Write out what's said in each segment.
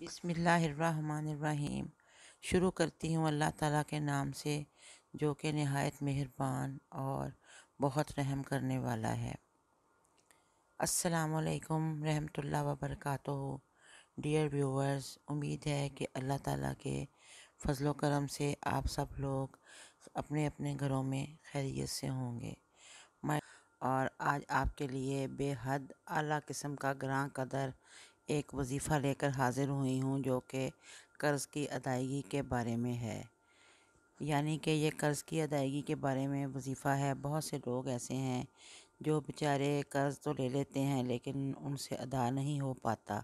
بسم اللہ الرحمن الرحیم۔ شروع کرتی ہوں اللہ تعالیٰ کے نام سے جو کہ نہایت مہربان اور بہت رحم کرنے والا ہے۔ السلام علیکم رحمۃ اللہ وبرکاتہ۔ ڈیئر ویورز، امید ہے کہ اللہ تعالیٰ کے فضل و کرم سے آپ سب لوگ اپنے اپنے گھروں میں خیریت سے ہوں گے۔ اور آج آپ کے لیے بے حد اعلیٰ قسم کا گراں قدر ایک وظیفہ لے کر حاضر ہوئی ہوں جو کہ قرض کی ادائیگی کے بارے میں ہے۔ یعنی کہ یہ قرض کی ادائیگی کے بارے میں وظیفہ ہے۔ بہت سے لوگ ایسے ہیں جو بیچارے قرض تو لے لیتے ہیں لیکن ان سے ادا نہیں ہو پاتا۔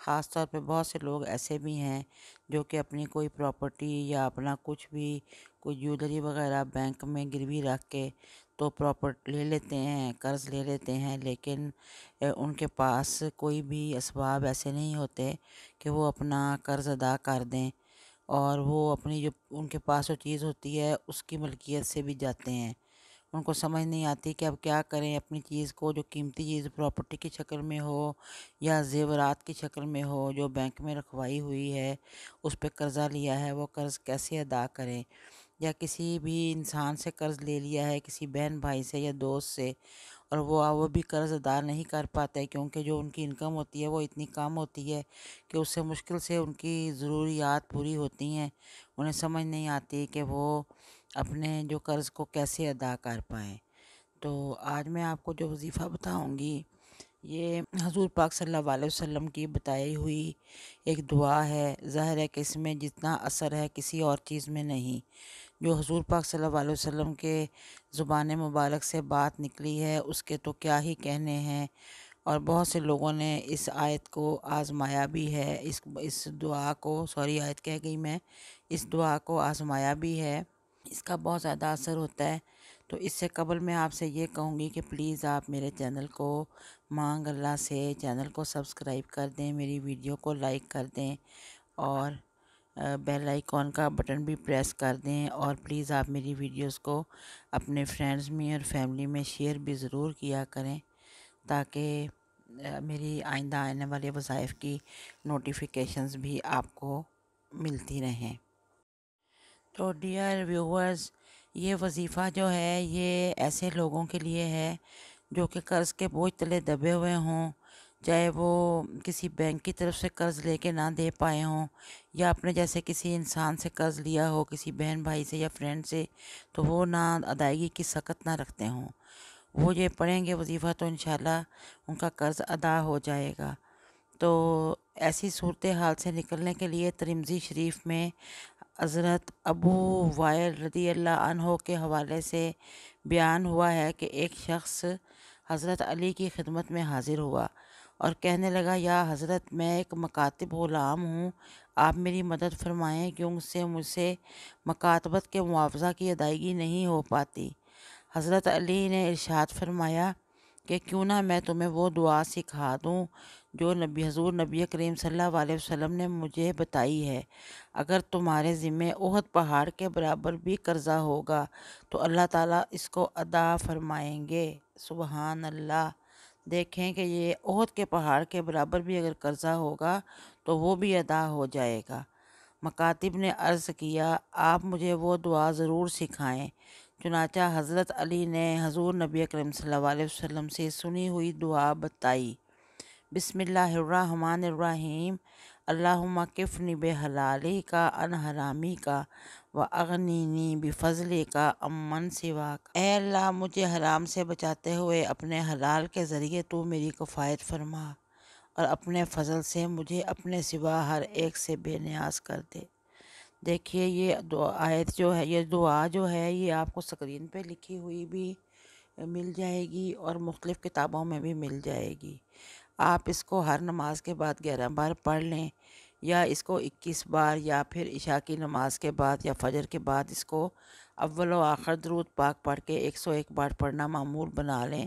خاص طور پہ بہت سے لوگ ایسے بھی ہیں جو کہ اپنی کوئی پراپرٹی یا اپنا کچھ بھی کوئی جیولری وغیرہ بینک میں گروی رکھ کے تو لے لیتے ہیں، قرض لے لیتے ہیں، لیکن ان کے پاس کوئی بھی اسباب ایسے نہیں ہوتے کہ وہ اپنا قرض ادا کر دیں، اور وہ اپنی جو ان کے پاس جو چیز ہوتی ہے اس کی ملکیت سے بھی جاتے ہیں۔ ان کو سمجھ نہیں آتی کہ اب کیا کریں اپنی چیز کو، جو قیمتی چیز پراپرٹی کی شکل میں ہو یا زیورات کی شکل میں ہو جو بینک میں رکھوائی ہوئی ہے، اس پہ قرضہ لیا ہے، وہ قرض کیسے ادا کریں۔ یا کسی بھی انسان سے قرض لے لیا ہے، کسی بہن بھائی سے یا دوست سے، اور وہ بھی قرض ادا نہیں کر پاتے کیونکہ جو ان کی انکم ہوتی ہے وہ اتنی کم ہوتی ہے کہ اس سے مشکل سے ان کی ضروریات پوری ہوتی ہیں۔ انہیں سمجھ نہیں آتی کہ وہ اپنے جو قرض کو کیسے ادا کر پائیں۔ تو آج میں آپ کو جو وظیفہ بتاؤں گی یہ حضور پاک صلی اللہ علیہ وسلم کی بتائی ہوئی ایک دعا ہے۔ ظاہر ہے کہ اس میں جتنا اثر ہے کسی اور چیز میں نہیں۔ جو حضور پاک صلی اللہ علیہ وسلم کے زبان مبارک سے بات نکلی ہے اس کے تو کیا ہی کہنے ہیں، اور بہت سے لوگوں نے اس آیت کو آزمایا بھی ہے، اس دعا کو آیت کہہ گئی میں، اس دعا کو آزمایا بھی ہے۔ اس کا بہت زیادہ اثر ہوتا ہے۔ تو اس سے قبل میں آپ سے یہ کہوں گی کہ پلیز آپ میرے چینل کو مانگ اللہ سے چینل کو سبسکرائب کر دیں، میری ویڈیو کو لائک کر دیں، اور بیل آئیکن کا بٹن بھی پریس کر دیں، اور پلیز آپ میری ویڈیوز کو اپنے فرینڈز میں اور فیملی میں شیئر بھی ضرور کیا کریں تاکہ میری آئندہ آنے والے وظائف کی نوٹیفیکیشنز بھی آپ کو ملتی رہیں۔ تو ڈیئر ویورز، یہ وظیفہ جو ہے یہ ایسے لوگوں کے لیے ہے جو کہ قرض کے بوجھ تلے دبے ہوئے ہوں، چاہے وہ کسی بینک کی طرف سے قرض لے کے نہ دے پائے ہوں، یا اپنے جیسے کسی انسان سے قرض لیا ہو، کسی بہن بھائی سے یا فرینڈ سے، تو وہ نہ ادائیگی کی سخت نہ رکھتے ہوں۔ وہ یہ پڑھیں گے وظیفہ تو انشاءاللہ ان کا قرض ادا ہو جائے گا۔ تو ایسی صورتحال سے نکلنے کے لیے ترمذی شریف میں حضرت ابو وائل رضی اللہ عنہ کے حوالے سے بیان ہوا ہے کہ ایک شخص حضرت علی کی خدمت میں حاضر ہوا اور کہنے لگا، یا حضرت، میں ایک مکاتب غلام ہوں، آپ میری مدد فرمائیں کیونکہ مجھ سے مکاتبت کے معاوضہ کی ادائیگی نہیں ہو پاتی۔ حضرت علی نے ارشاد فرمایا کہ کیوں نہ میں تمہیں وہ دعا سکھا دوں جو حضور نبی کریم صلی اللہ علیہ وسلم نے مجھے بتائی ہے۔ اگر تمہارے ذمے احد پہاڑ کے برابر بھی قرضہ ہوگا تو اللہ تعالیٰ اس کو ادا فرمائیں گے۔ سبحان اللہ! دیکھیں کہ یہ احد کے پہاڑ کے برابر بھی اگر قرضہ ہوگا تو وہ بھی ادا ہو جائے گا۔ مکاتب نے عرض کیا، آپ مجھے وہ دعا ضرور سکھائیں۔ چنانچہ حضرت علی نے حضور نبی کریم صلی اللہ علیہ وسلم سے سنی ہوئی دعا بتائی۔ بسم اللہ الرحمن الرحیم۔ اللہم کفنی بحلالی کا عن حرامی کا واغنینی بفضلی کا عمن سواک۔ اے اللہ، مجھے حرام سے بچاتے ہوئے اپنے حلال کے ذریعے تو میری کفایت فرما، اور اپنے فضل سے مجھے اپنے سوا ہر ایک سے بے نیاز کر دے۔ دیکھیے یہ آیت جو ہے، یہ دعا جو ہے، یہ آپ کو اسکرین پہ لکھی ہوئی بھی مل جائے گی اور مختلف کتابوں میں بھی مل جائے گی۔ آپ اس کو ہر نماز کے بعد 11 بار پڑھ لیں، یا اس کو 21 بار، یا پھر عشاء کی نماز کے بعد یا فجر کے بعد اس کو اول و آخر درود پاک پڑھ کے 101 بار پڑھنا معمول بنا لیں۔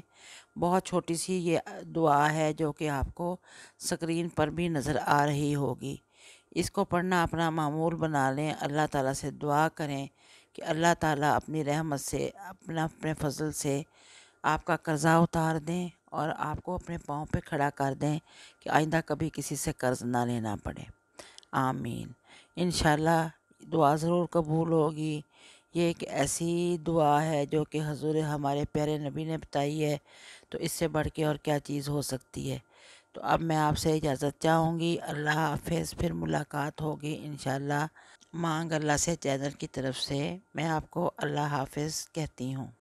بہت چھوٹی سی یہ دعا ہے جو کہ آپ کو اسکرین پر بھی نظر آ رہی ہوگی۔ اس کو پڑھنا اپنا معمول بنا لیں، اللہ تعالیٰ سے دعا کریں کہ اللہ تعالیٰ اپنی رحمت سے، اپنے فضل سے آپ کا قرضہ اتار دیں اور آپ کو اپنے پاؤں پہ کھڑا کر دیں کہ آئندہ کبھی کسی سے قرض نہ لینا پڑے۔ آمین۔ انشاءاللہ دعا ضرور قبول ہوگی۔ یہ ایک ایسی دعا ہے جو کہ حضور ہمارے پیارے نبی نے بتائی ہے، تو اس سے بڑھ کے اور کیا چیز ہو سکتی ہے۔ تو اب میں آپ سے اجازت چاہوں گی۔ اللہ حافظ، پھر ملاقات ہوگی انشاءاللہ۔ مانگ اللہ سے چینل کی طرف سے میں آپ کو اللہ حافظ کہتی ہوں۔